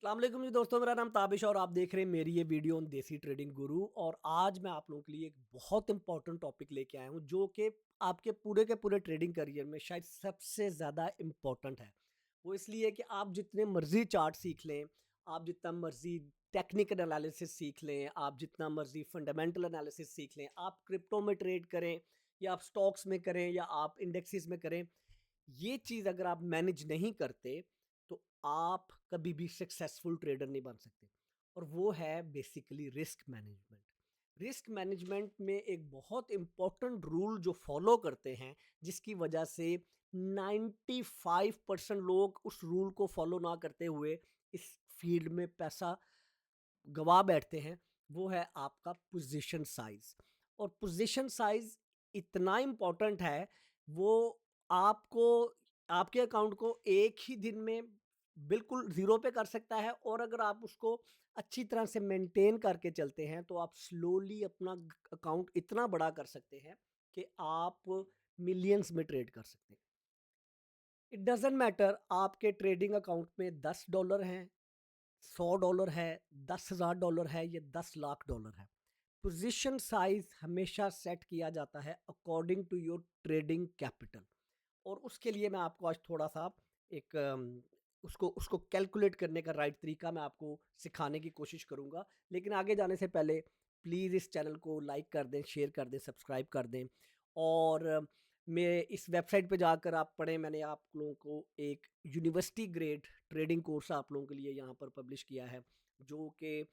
अस्सलाम वालेकुम जी दोस्तों, मेरा नाम ताबिश और आप देख रहे हैं मेरी ये वीडियो ऑन देसी ट्रेडिंग गुरु। और आज मैं आप लोगों के लिए एक बहुत इंपॉर्टेंट टॉपिक लेके आया हूँ जो कि आपके पूरे के पूरे ट्रेडिंग करियर में शायद सबसे ज़्यादा इम्पॉर्टेंट है। वो इसलिए कि आप जितने मर्जी चार्ट सीख लें, आप जितना मर्जी टेक्निकल एनालिसिस सीख लें, आप जितना मर्जी फंडामेंटल एनालिसिस सीख लें, आप क्रिप्टो में ट्रेड करें या आप स्टॉक्स में करें या आप इंडेक्सेस में करें, ये चीज़ अगर आप मैनेज नहीं करते तो आप कभी भी सक्सेसफुल ट्रेडर नहीं बन सकते। और वो है basically risk management. Risk management में एक बहुत इंपॉर्टेंट रूल जो फॉलो करते हैं, जिसकी वजह से 95% लोग उस रूल को फॉलो ना करते हुए इस फील्ड में पैसा गवा बैठते हैं, वो है आपका पोजीशन साइज। और पोजीशन साइज इतना इम्पोर्टेंट है, वो आपको आपके अकाउंट को एक ही दिन में बिल्कुल ज़ीरो पे कर सकता है। और अगर आप उसको अच्छी तरह से मेंटेन करके चलते हैं तो आप स्लोली अपना अकाउंट इतना बड़ा कर सकते हैं कि आप मिलियंस में ट्रेड कर सकते हैं। इट डजेंट मैटर आपके ट्रेडिंग अकाउंट में $10 हैं, $100 है, $10,000 है, या $10 लाख है। पोजीशन साइज हमेशा सेट किया जाता है according to your trading capital. और उसके लिए मैं आपको आज थोड़ा सा एक उसको उसको कैलकुलेट करने का राइट तरीका मैं आपको सिखाने की कोशिश करूंगा। लेकिन आगे जाने से पहले प्लीज़ इस चैनल को लाइक कर दें, शेयर कर दें, सब्सक्राइब कर दें। और मैं इस वेबसाइट पे जाकर आप पढ़ें, मैंने आप लोगों को एक यूनिवर्सिटी ग्रेड ट्रेडिंग कोर्स आप लोगों के लिए यहाँ पर पब्लिश किया है, जो कि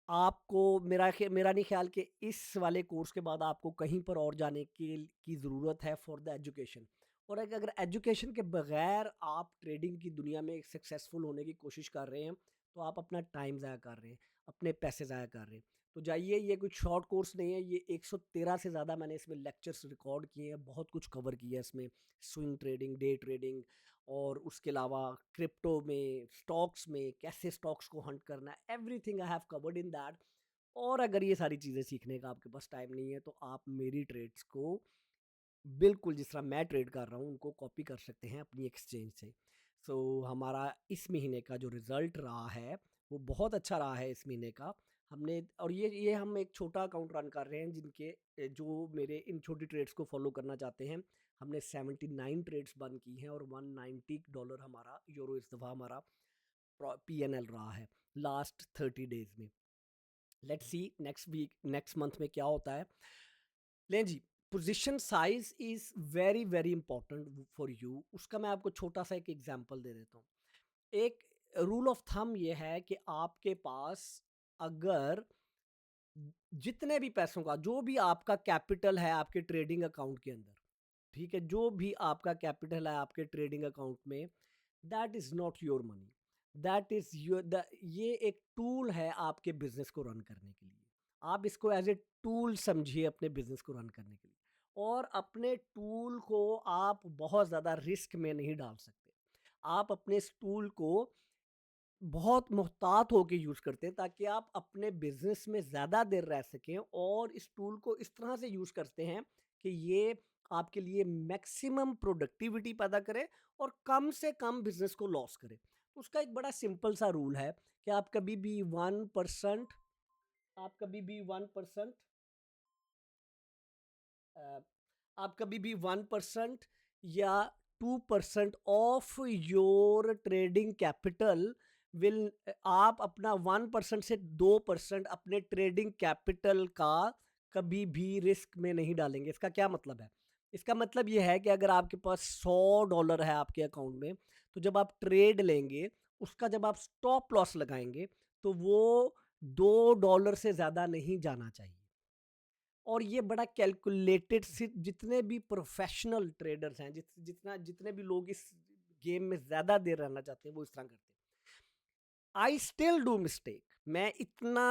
आपको मेरा नहीं ख्याल कि इस वाले कोर्स के बाद आपको कहीं पर और जाने की ज़रूरत है फॉर द एजुकेशन। और अगर एजुकेशन के बगैर आप ट्रेडिंग की दुनिया में सक्सेसफुल होने की कोशिश कर रहे हैं तो आप अपना टाइम ज़ाया कर रहे हैं, अपने पैसे ज़ाया कर रहे हैं। तो जाइए, ये कुछ शॉर्ट कोर्स नहीं है, ये 113 से ज़्यादा मैंने इसमें लेक्चर्स रिकॉर्ड किए हैं, बहुत कुछ कवर किया है इसमें। स्विंग ट्रेडिंग, डे ट्रेडिंग, और उसके अलावा क्रिप्टो में, स्टॉक्स में कैसे स्टॉक्स को हंट करना है, everything I have covered in that. और अगर ये सारी चीज़ें सीखने का आपके पास टाइम नहीं है तो आप मेरी ट्रेड्स को बिल्कुल जिस तरह मैं ट्रेड कर रहा हूँ उनको कॉपी कर सकते हैं अपनी एक्सचेंज से। सो हमारा इस महीने का जो रिज़ल्ट रहा है वो बहुत अच्छा रहा है इस महीने का। हमने और ये हम एक छोटा अकाउंट रन कर रहे हैं जिनके जो मेरे इन छोटी ट्रेड्स को फॉलो करना चाहते हैं। हमने 79 ट्रेड्स बंद की हैं और $190 हमारा यूरो इस दफ़ा हमारा पीएनएल रहा है लास्ट 30 डेज में। Let's see next week next month में क्या होता है। लें जी, position size is very very important for you. उसका मैं आपको छोटा सा एक एग्जांपल दे देता हूँ। एक रूल ऑफ थंब ये है कि आपके पास अगर जितने भी पैसों का जो भी आपका कैपिटल है आपके ट्रेडिंग अकाउंट के अंदर, ठीक है, जो भी आपका कैपिटल है आपके ट्रेडिंग अकाउंट में, that is not your money, that is your ये एक टूल है आपके बिजनेस को रन करने के लिए। आप इसको एज ए टूल समझिए अपने बिजनेस को रन करने के लिए। और अपने टूल को आप बहुत ज़्यादा रिस्क में नहीं डाल सकते। आप अपने इस टूल को बहुत मुहतात होके यूज़ करते हैं ताकि आप अपने बिजनेस में ज़्यादा देर रह सकें। और इस टूल को इस तरह से यूज़ करते हैं कि ये आपके लिए मैक्सिमम प्रोडक्टिविटी पैदा करे और कम से कम बिजनेस को लॉस करे। तो उसका एक बड़ा सिंपल सा रूल है कि आप कभी भी 1%, आप कभी भी 1%, आप कभी भी 1% या 2% of your trading capital will आप अपना 1% से 2% अपने ट्रेडिंग कैपिटल का कभी भी रिस्क में नहीं डालेंगे। इसका क्या मतलब है? इसका मतलब ये है कि अगर आपके पास $100 है आपके अकाउंट में, तो जब आप ट्रेड लेंगे, उसका जब आप स्टॉप लॉस लगाएंगे तो वो $2 से ज़्यादा नहीं जाना चाहिए। और ये बड़ा कैलकुलेटेड, सिर्फ जितने भी प्रोफेशनल ट्रेडर्स हैं, जितने भी लोग इस गेम में ज़्यादा देर रहना चाहते हैं, वो इस तरह करते हैं। I still do mistake. मैं इतना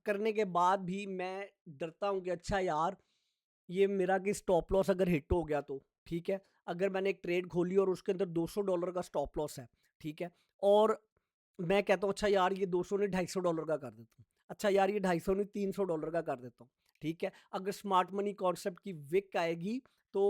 करने के बाद भी मैं डरता हूँ कि अच्छा यार, ये मेरा कि स्टॉप लॉस अगर हिट हो गया तो ठीक है। अगर मैंने एक ट्रेड खोली और उसके अंदर $200 का स्टॉप लॉस है, ठीक है, और मैं कहता हूँ अच्छा यार ये 200 नहीं $250 का कर देता हूँ, अच्छा यार ये 250 नहीं $300 का कर देता हूँ, ठीक है। अगर स्मार्ट मनी कॉन्सेप्ट की विक आएगी तो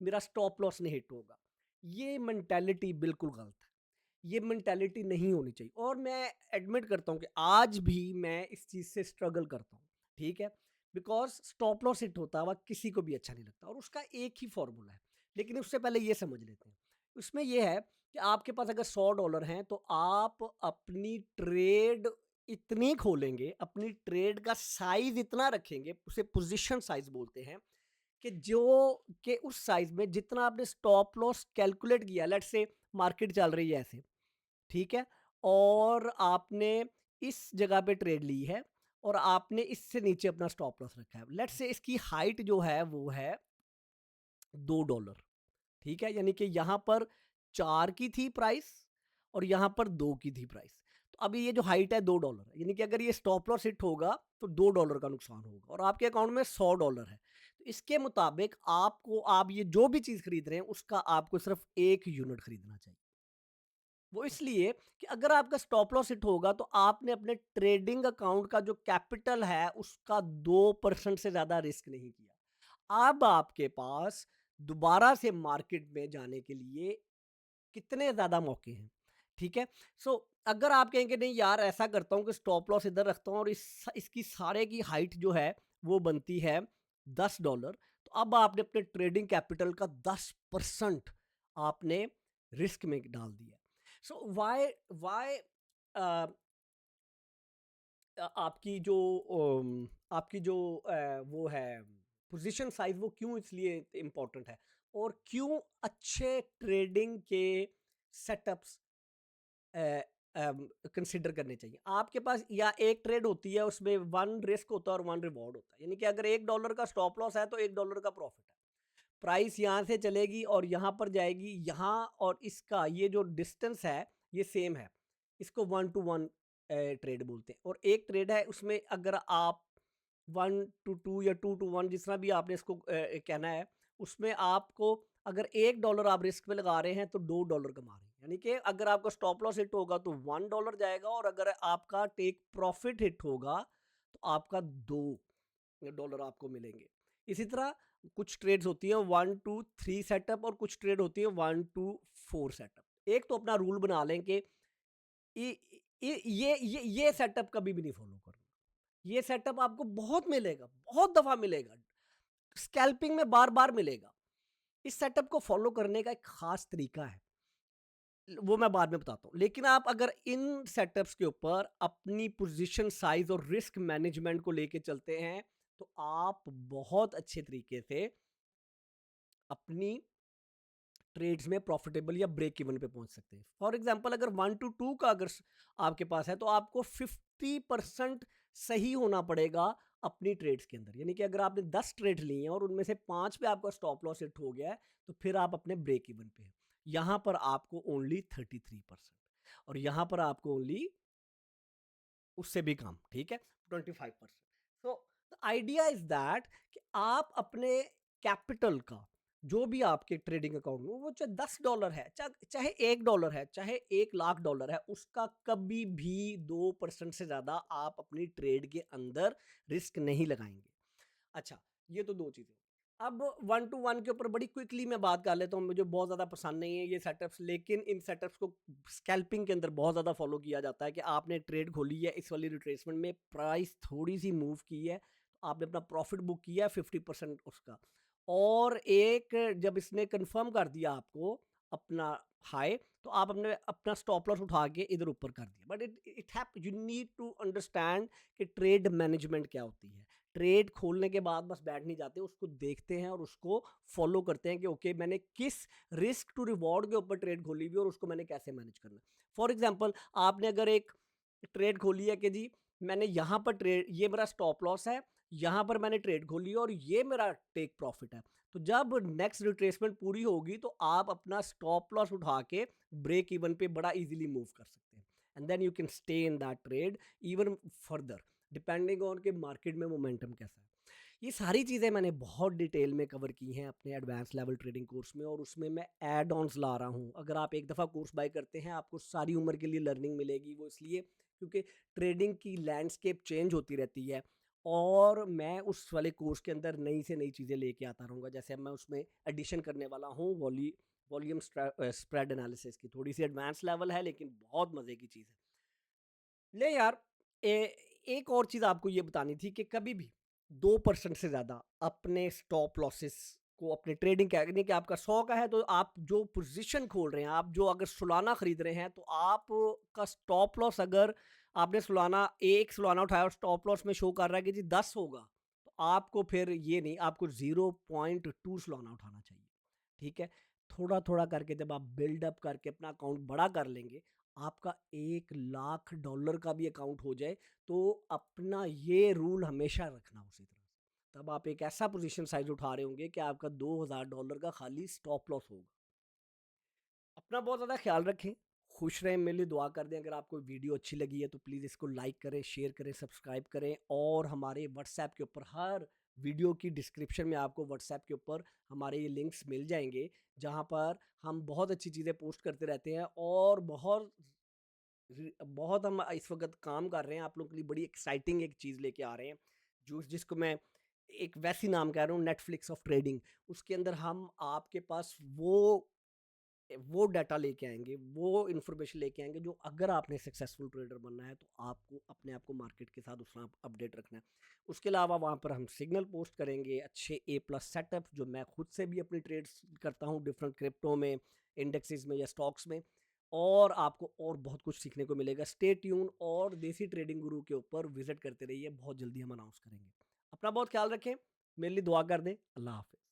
मेरा स्टॉप लॉस नहीं हिट होगा। ये मेंटेलिटी बिल्कुल गलत है। ये मेंटालिटी नहीं होनी चाहिए। और मैं एडमिट करता हूँ कि आज भी मैं इस चीज़ से स्ट्रगल करता हूँ, ठीक है? बिकॉज़ स्टॉप लॉस हिट होता हुआ किसी को भी अच्छा नहीं लगता, और उसका एक ही फ़ॉर्मूला है। लेकिन उससे पहले ये समझ लेते हैं। उसमें ये है कि आपके पास अगर $100 हैं, तो आप अपनी ट्रेड इतनी खोलेंगे, अपनी ट्रेड का साइज़ इतना रखेंगे, उसे पोज़ीशन साइज़ बोलते हैं, कि जो कि उस साइज़ में जितना आपने स्टॉप लॉस कैलकुलेट किया, लेट्स से मार्केट चल रही है ऐसे, ठीक है? और आपने इस जगह पे ट्रेड ली है, और आपने इससे नीचे अपना स्टॉप लॉस रखा है। लेट्स से इसकी हाइट जो है वो है $2, ठीक है? यानी कि यहाँ पर 4 की थी प्राइस, और यहाँ पर 2 की थी प्राइस। तो अभी ये जो हाइट है $2 है, यानी कि अगर ये स्टॉप लॉस हिट होगा तो $2 का नुकसान होगा, और आपके अकाउंट में $100 है। तो इसके मुताबिक आपको, आप ये जो भी चीज़ खरीद रहे हैं उसका आपको सिर्फ 1 यूनिट खरीदना चाहिए। वो इसलिए कि अगर आपका स्टॉप लॉस हिट होगा तो आपने अपने ट्रेडिंग अकाउंट का जो कैपिटल है उसका 2% से ज़्यादा रिस्क नहीं किया। अब आपके पास दोबारा से मार्केट में जाने के लिए कितने ज़्यादा मौके हैं, ठीक है? सो अगर आप कहेंगे नहीं यार, ऐसा करता हूँ कि स्टॉप लॉस इधर रखता हूँ और इसकी सारे की हाइट जो है वो बनती है $10, तो अब आपने अपने ट्रेडिंग कैपिटल का 10% आपने रिस्क में डाल दिया। सो व्हाई व्हाई आपकी जो आपकी जो वो है पोजीशन साइज, वो क्यों इसलिए इम्पोर्टेंट है, और क्यों अच्छे ट्रेडिंग के सेटअप्स कंसिडर करने चाहिए। आपके पास या एक ट्रेड होती है, उसमें वन रिस्क होता है और वन रिवॉर्ड होता है, यानी कि अगर $1 का स्टॉप लॉस है तो $1 का प्रॉफिट है। प्राइस यहाँ से चलेगी और यहाँ पर जाएगी, यहाँ और इसका ये जो डिस्टेंस है ये सेम है। इसको 1 टू 1 ट्रेड बोलते हैं। और एक ट्रेड है उसमें अगर आप 1 टू 2 या 2 टू 1 जिस तरह भी आपने इसको कहना है, उसमें आपको अगर $1 आप रिस्क में लगा रहे हैं तो $2 कमा रहे हैं। यानी कि अगर आपका स्टॉप लॉस हिट होगा तो $1 जाएगा, और अगर आपका टेक प्रॉफिट हिट होगा तो आपका $2 आपको मिलेंगे। इसी तरह कुछ ट्रेड्स होती हैं 1 टू 3 सेटअप, और कुछ ट्रेड होती है 1 टू 4 सेटअप। एक तो अपना रूल बना लें कि ये सेटअप कभी भी नहीं फॉलो करूंगा। ये सेटअप आपको बहुत मिलेगा, बहुत दफा मिलेगा, स्कैल्पिंग में बार बार मिलेगा। इस सेटअप को फॉलो करने का एक खास तरीका है, वो मैं बाद में बताता हूँ। लेकिन आप अगर इन सेटअप्स के ऊपर अपनी पोजीशन साइज और रिस्क मैनेजमेंट को लेके चलते हैं, तो आप बहुत अच्छे तरीके से अपनी ट्रेड्स में प्रॉफिटेबल या ब्रेक इवन पे पहुंच सकते हैं। फॉर एग्जांपल अगर 1 to 2 का अगर आपके पास है, तो आपको 50% सही होना पड़ेगा अपनी ट्रेड्स के अंदर। यानी कि अगर आपने 10 ट्रेड ली हैं और उनमें से 5 पे आपका स्टॉप लॉस हिट हो गया है, तो फिर आप अपने ब्रेक इवन पे हैं। यहाँ पर आपको ओनली 33%, और यहाँ पर आपको ओनली उससे भी कम, ठीक है, 25%। So the idea is that कि आप अपने कैपिटल का, जो भी आपके ट्रेडिंग अकाउंट में, वो चाहे $10 है, चाहे $1 है, चाहे $1,00,000 है, उसका कभी भी 2% से ज्यादा आप अपनी ट्रेड के अंदर रिस्क नहीं लगाएंगे। अच्छा, ये तो दो चीजें। अब 1 to 1 के ऊपर बड़ी क्विकली मैं बात कर लेता हूँ, मुझे बहुत ज़्यादा पसंद नहीं है ये सेटअप्स, लेकिन इन सेटअप्स को स्कैल्पिंग के अंदर बहुत ज़्यादा फॉलो किया जाता है कि आपने ट्रेड खोली है, इस वाली रिट्रेसमेंट में प्राइस थोड़ी सी मूव की है, तो आपने अपना प्रॉफिट बुक किया है 50% उसका, और एक जब इसने कंफर्म कर दिया आपको अपना हाई, तो आप अपने अपना स्टॉप लॉस उठा के इधर ऊपर कर दिया। But it it help you need to understand कि ट्रेड मैनेजमेंट क्या होती है। ट्रेड खोलने के बाद बस बैठ नहीं जाते, उसको देखते हैं और उसको फॉलो करते हैं कि ओके, मैंने किस रिस्क टू रिवॉर्ड के ऊपर ट्रेड खोली हुई और उसको मैंने कैसे मैनेज करना है। फॉर एग्जांपल, आपने अगर एक ट्रेड खोली है कि जी मैंने यहाँ पर ट्रेड, ये मेरा स्टॉप लॉस है, यहाँ पर मैंने ट्रेड खोली है और ये मेरा टेक प्रॉफिट है, तो जब नेक्स्ट रिट्रेसमेंट पूरी होगी तो आप अपना स्टॉप लॉस उठा के ब्रेक इवन पे बड़ा इजीली मूव कर सकते हैं, and then you can stay in that trade even further, depending on के मार्केट में मोमेंटम कैसा है। ये सारी चीज़ें मैंने बहुत डिटेल में कवर की हैं अपने एडवांस लेवल ट्रेडिंग कोर्स में, और उसमें मैं एड ऑन्स ला रहा हूँ। अगर आप एक दफ़ा कोर्स बाय करते हैं, आपको सारी उम्र के लिए लर्निंग मिलेगी। वो इसलिए क्योंकि ट्रेडिंग की लैंडस्केप चेंज होती रहती है, और मैं उस वाले कोर्स के अंदर नई से नई चीज़ें लेके आता रहूँगा। जैसे अब मैं उसमें एडिशन करने वाला हूँ वॉल्यूम स्प्रेड एनालिसिस की। थोड़ी सी एडवांस लेवल है लेकिन बहुत मज़े की चीज़ है। ले यार, एक और चीज़ आपको ये बतानी थी कि कभी भी 2% से ज़्यादा अपने स्टॉप लॉसेस को अपने ट्रेडिंग का, यानी कि आपका 100 का है तो आप जो पोजीशन खोल रहे हैं, आप जो अगर सालाना खरीद रहे हैं, तो आपका स्टॉप लॉस, अगर आपने सालाना एक सालाना उठाया और स्टॉप लॉस में शो कर रहा है कि जी 10 होगा, तो आपको फिर ये नहीं, आपको 0.2 सालाना उठाना चाहिए। ठीक है? थोड़ा-थोड़ा करके जब आप बिल्डअप करके अपना अकाउंट बड़ा कर लेंगे, आपका $1,00,000 का भी अकाउंट हो जाए, तो अपना ये रूल हमेशा रखना उसी तरह से। तब आप एक ऐसा पोजीशन साइज़ उठा रहे होंगे कि आपका $2,000 का खाली स्टॉप लॉस होगा। अपना बहुत ज़्यादा ख्याल रखें, खुश रहें, मेरे लिए दुआ कर दें। अगर आपको वीडियो अच्छी लगी है तो प्लीज़ इसको लाइक करें, शेयर करें, सब्सक्राइब करें, और हमारे व्हाट्सएप के ऊपर हर वीडियो की डिस्क्रिप्शन में आपको व्हाट्सएप के ऊपर हमारे ये लिंक्स मिल जाएँगे, जहाँ पर हम बहुत अच्छी चीज़ें पोस्ट करते रहते हैं, और बहुत हम इस वक़्त काम कर रहे हैं, आप लोगों के लिए बड़ी एक्साइटिंग एक चीज़ लेके आ रहे हैं, जो जिसको मैं एक वैसी नाम कह रहा हूँ, नेटफ्लिक्स ऑफ ट्रेडिंग। उसके अंदर हम आपके पास वो डाटा लेके आएँगे, वो इन्फॉर्मेशन लेके आएँगे, जो अगर आपने सक्सेसफुल ट्रेडर बनना है तो आपको अपने आप को मार्केट के साथ उतना अपडेट रखना है। उसके अलावा वहाँ पर हम सिग्नल पोस्ट करेंगे, अच्छे ए प्लस सेटअप, जो मैं खुद से भी अपनी ट्रेड्स करता हूँ डिफरेंट क्रिप्टो में, इंडेक्सेस में या स्टॉक्स में, और आपको और बहुत कुछ सीखने को मिलेगा। स्टे ट्यून, और देसी ट्रेडिंग गुरु के ऊपर विजिट करते रहिए, बहुत जल्दी हम अनाउंस करेंगे। अपना बहुत ख्याल रखें, मेरे लिए दुआ कर दें। अल्लाह हाफ़िज़।